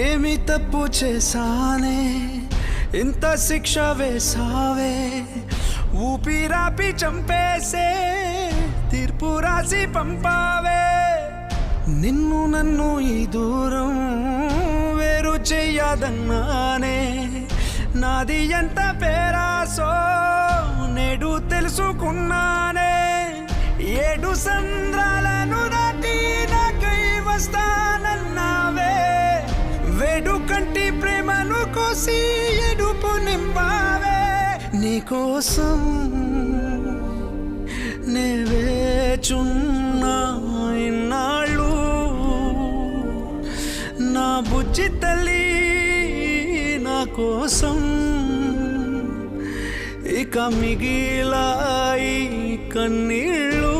ఏమి తప్పు చేశానే ఇంత శిక్ష వేసావే ఊపిరాపి చంపేసే తీర్పు రాసి పంపావే నిన్ను నన్ను ఈ దూరం వేరు చెయ్యదన్నానే నాది ఎంత పేరాసో నేడు తెలుసుకున్నానే 7 సంద్రాలను దాటి నాకై వస్తానన్నావే వేడు కంటి ప్రేమను కోసి ఎడుపు నింపావే నీకోసం నే వేచున్నా ఇన్నాళ్ళు నా బుజ్జి తల్లి నా కోసం ఇక మిగిలాయి కన్నీళ్ళు